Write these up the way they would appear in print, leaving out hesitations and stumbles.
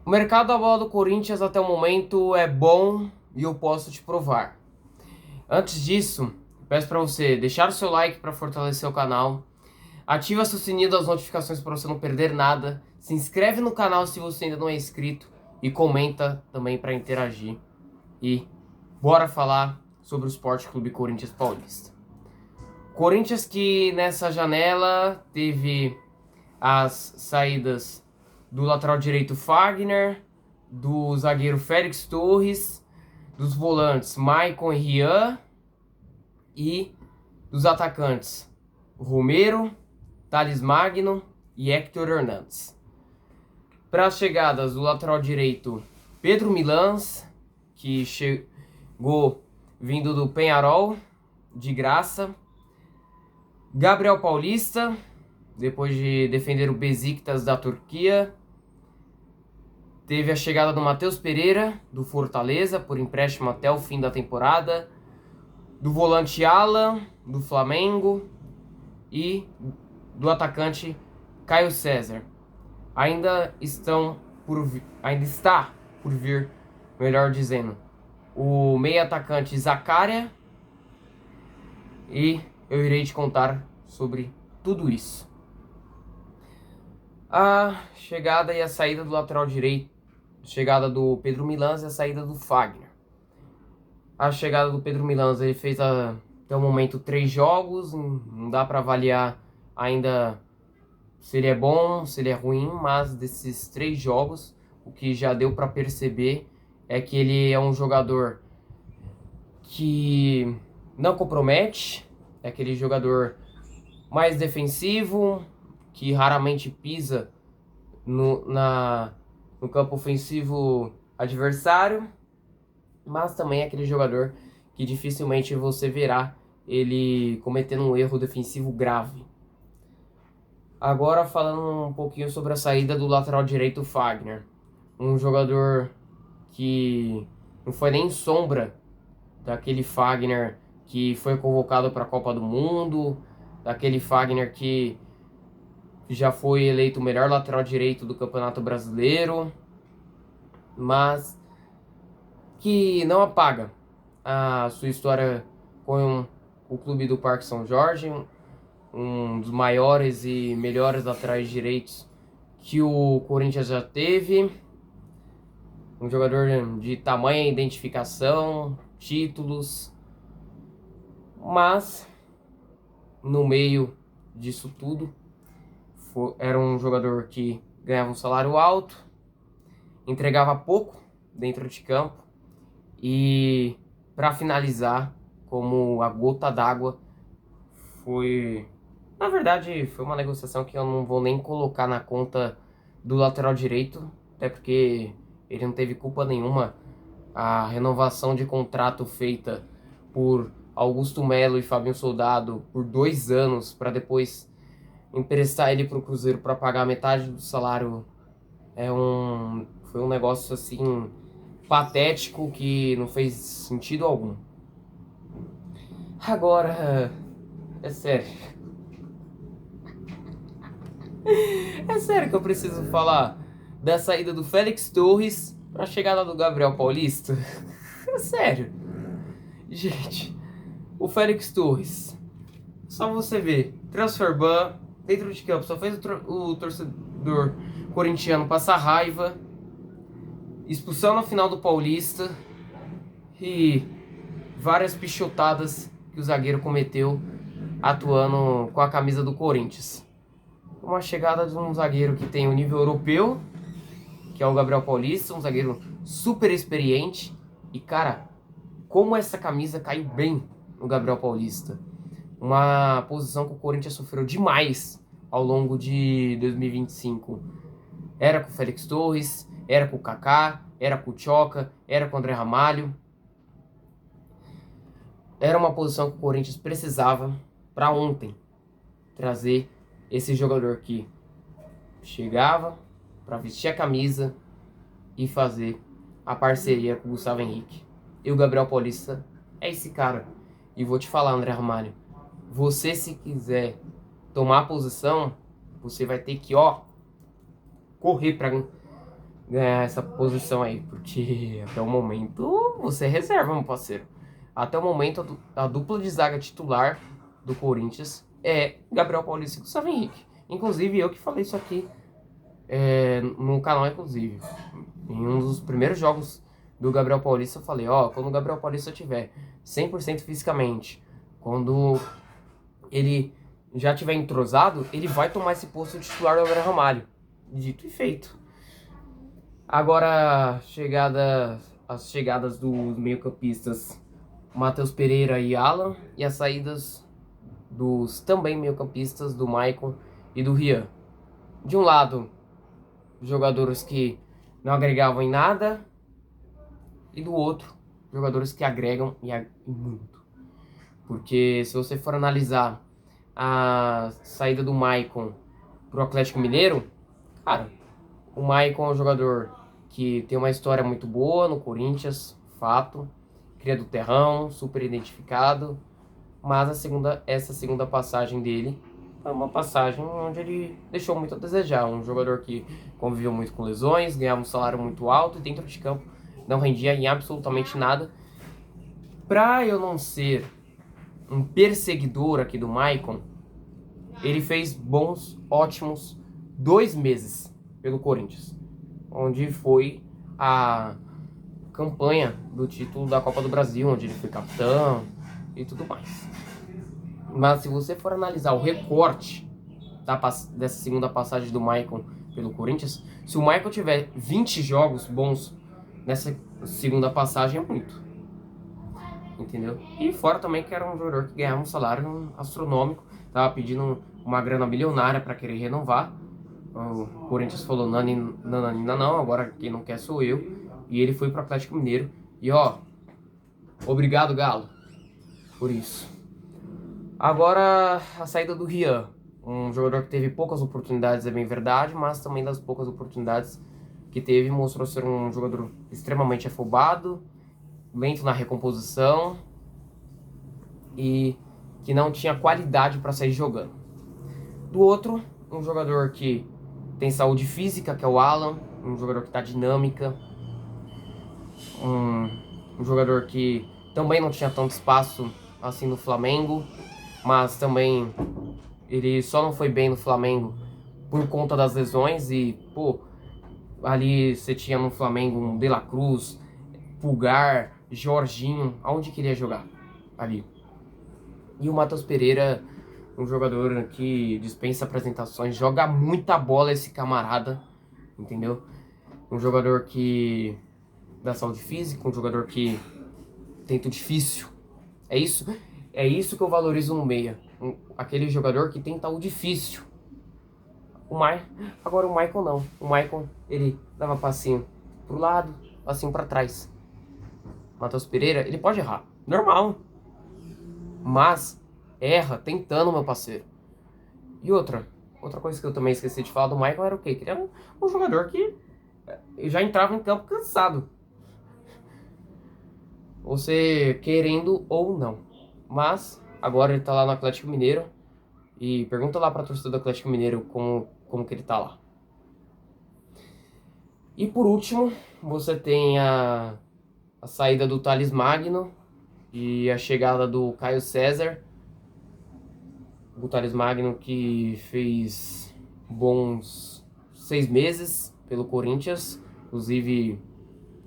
O mercado da bola do Corinthians até o momento é bom e eu posso te provar. Antes disso, peço para você deixar o seu like para fortalecer o canal, ativa seu sininho das notificações para você não perder nada, se inscreve no canal se você ainda não é inscrito e comenta também para interagir. E bora falar sobre o Sport Clube Corinthians Paulista. Corinthians que nessa janela teve as saídas do lateral direito Fagner, do zagueiro Félix Torres, dos volantes Maicon e Rian e dos atacantes Romero, Thales Magno e Hector Hernandes. Para as chegadas do lateral direito Pedro Milans, que chegou vindo do Penharol de graça, Gabriel Paulista, depois de defender o Besiktas da Turquia. Teve a chegada do Matheus Pereira, do Fortaleza, por empréstimo até o fim da temporada. Do volante Alan, do Flamengo. E do atacante Caio César. Ainda está por vir, melhor dizendo, o meio atacante Zaccaria. E eu irei te contar sobre tudo isso. A chegada e a saída do lateral direito, chegada do Pedro Milans e a saída do Fagner. A chegada do Pedro Milans, ele fez até o momento 3 jogos, não dá para avaliar ainda se ele é bom, se ele é ruim, mas desses 3 jogos, o que já deu para perceber é que ele é um jogador que não compromete, é aquele jogador mais defensivo, que raramente pisa no campo ofensivo adversário, mas também é aquele jogador que dificilmente você verá ele cometendo um erro defensivo grave. Agora falando um pouquinho sobre a saída do lateral direito Fagner, um jogador que não foi nem sombra daquele Fagner que foi convocado para a Copa do Mundo, daquele Fagner que já foi eleito o melhor lateral direito do Campeonato Brasileiro, mas que não apaga a sua história com o clube do Parque São Jorge, um dos maiores e melhores laterais direitos que o Corinthians já teve, um jogador de tamanha identificação, títulos, mas no meio disso tudo era um jogador que ganhava um salário alto, entregava pouco dentro de campo e, para finalizar, como a gota d'água, na verdade, foi uma negociação que eu não vou nem colocar na conta do lateral direito, até porque ele não teve culpa nenhuma. A renovação de contrato feita por Augusto Melo e Fabinho Soldado por 2 anos para depois emprestar ele para o Cruzeiro para pagar metade do salário foi um negócio assim patético que não fez sentido algum. Agora, é sério. É sério que eu preciso falar da saída do Félix Torres para a chegada do Gabriel Paulista? É sério. Gente, o Félix Torres, só você ver, transfer ban dentro de campo, só fez o torcedor corintiano passar raiva, expulsão na final do Paulista e várias pichotadas que o zagueiro cometeu atuando com a camisa do Corinthians. Uma chegada de um zagueiro que tem o nível europeu, que é o Gabriel Paulista, um zagueiro super experiente. E cara, como essa camisa caiu bem no Gabriel Paulista. Uma posição que o Corinthians sofreu demais ao longo de 2025. Era com o Félix Torres, era com o Kaká, era com o Tchoca, era com o André Ramalho. Era uma posição que o Corinthians precisava para ontem trazer esse jogador que chegava para vestir a camisa e fazer a parceria com o Gustavo Henrique. E o Gabriel Paulista é esse cara. E vou te falar, André Ramalho, você, se quiser tomar a posição, você vai ter que, correr para ganhar essa posição aí, porque até o momento você é reserva, meu parceiro. Até o momento a dupla de zaga titular do Corinthians é Gabriel Paulista e Gustavo Henrique. Inclusive eu que falei isso aqui no canal, inclusive. Em um dos primeiros jogos do Gabriel Paulista eu falei, ó, quando o Gabriel Paulista tiver 100% fisicamente, quando ele já tiver entrosado, ele vai tomar esse posto de titular do André Ramalho. Dito e feito. Agora, as chegadas dos meio-campistas Matheus Pereira e Alan, e as saídas dos também meio-campistas do Maicon e do Rian. De um lado, jogadores que não agregavam em nada, e do outro, jogadores que agregam e muito. Porque se você for analisar a saída do Maicon pro Atlético Mineiro, cara, o Maicon é um jogador que tem uma história muito boa no Corinthians, fato, cria do terrão, super identificado, mas essa segunda passagem dele foi uma passagem onde ele deixou muito a desejar, um jogador que conviveu muito com lesões, ganhava um salário muito alto e dentro de campo não rendia em absolutamente nada. Pra eu não ser um perseguidor aqui do Maicon, ele fez bons, ótimos 2 meses pelo Corinthians, onde foi a campanha do título da Copa do Brasil, onde ele foi capitão e tudo mais. Mas se você for analisar o recorte dessa segunda passagem do Maicon pelo Corinthians, se o Maicon tiver 20 jogos bons nessa segunda passagem, é muito. Entendeu? E fora também que era um jogador que ganhava um salário astronômico, tava pedindo uma grana milionária para querer renovar. O Corinthians falou, nananina não, agora quem não quer sou eu. E ele foi pro Atlético Mineiro. E ó, obrigado Galo, por isso. Agora a saída do Rian, um jogador que teve poucas oportunidades, é bem verdade, mas também das poucas oportunidades que teve, mostrou ser um jogador extremamente afobado, lento na recomposição e que não tinha qualidade para sair jogando. Do outro, um jogador que tem saúde física, que é o Alan, um jogador que está dinâmica, um jogador que também não tinha tanto espaço assim no Flamengo, mas também ele só não foi bem no Flamengo por conta das lesões e, pô, ali você tinha no Flamengo um De La Cruz, Pulgar, Jorginho, aonde queria jogar ali. E o Matheus Pereira, um jogador que dispensa apresentações, joga muita bola esse camarada, entendeu? Um jogador que dá saúde física, um jogador que tenta o difícil. É isso que eu valorizo no meia. Aquele jogador que tenta o difícil. Agora o Maicon não. O Maicon, ele dava passinho pro lado, passinho pra trás. Matheus Pereira, ele pode errar. Normal. Mas erra tentando, meu parceiro. E outra coisa que eu também esqueci de falar do Maicon era o quê? Que ele era um jogador que já entrava em campo cansado. Você querendo ou não. Mas agora ele tá lá no Atlético Mineiro. E pergunta lá pra torcida do Atlético Mineiro como que ele tá lá. E por último, você tem a saída do Thales Magno e a chegada do Caio César. O Thales Magno que fez bons 6 meses pelo Corinthians. Inclusive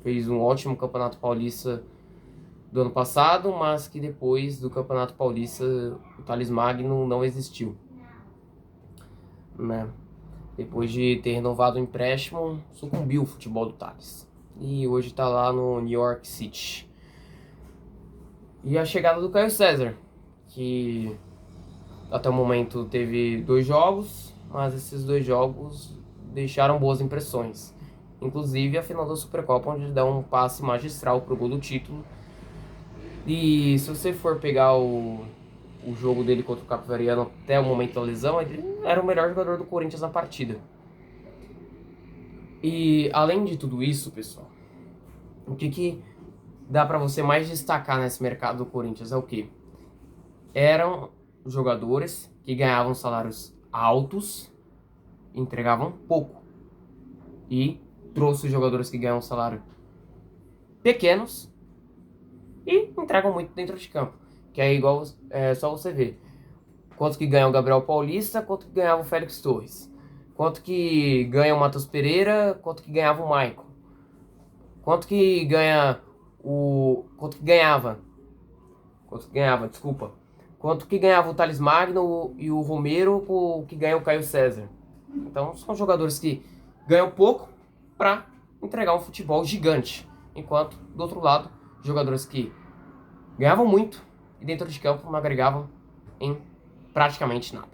fez um ótimo Campeonato Paulista do ano passado, mas que depois do Campeonato Paulista o Thales Magno não existiu, né? Depois de ter renovado o empréstimo, sucumbiu o futebol do Thales. E hoje está lá no New York City. E a chegada do Caio César, que até o momento teve 2 jogos, mas esses 2 jogos deixaram boas impressões. Inclusive a final da Supercopa, onde ele dá um passe magistral pro gol do título. E se você for pegar o jogo dele contra o Capivariano até o momento da lesão, ele era o melhor jogador do Corinthians na partida. E além de tudo isso, pessoal, o que dá pra você mais destacar nesse mercado do Corinthians é o quê? Eram jogadores que ganhavam salários altos, entregavam pouco. E trouxe jogadores que ganham um salário pequenos e entregam muito dentro de campo. Que é igual, só você ver quanto que ganha o Gabriel Paulista, quanto que ganhava o Félix Torres, quanto que ganha o Matheus Pereira, quanto que ganhava o Maicon, quanto que ganha desculpa, quanto que ganhava o Thales Magno e o Romero, o que ganha o Caio César. Então são jogadores que ganham pouco para entregar um futebol gigante, enquanto do outro lado, jogadores que ganhavam muito e dentro de campo não agregavam em praticamente nada.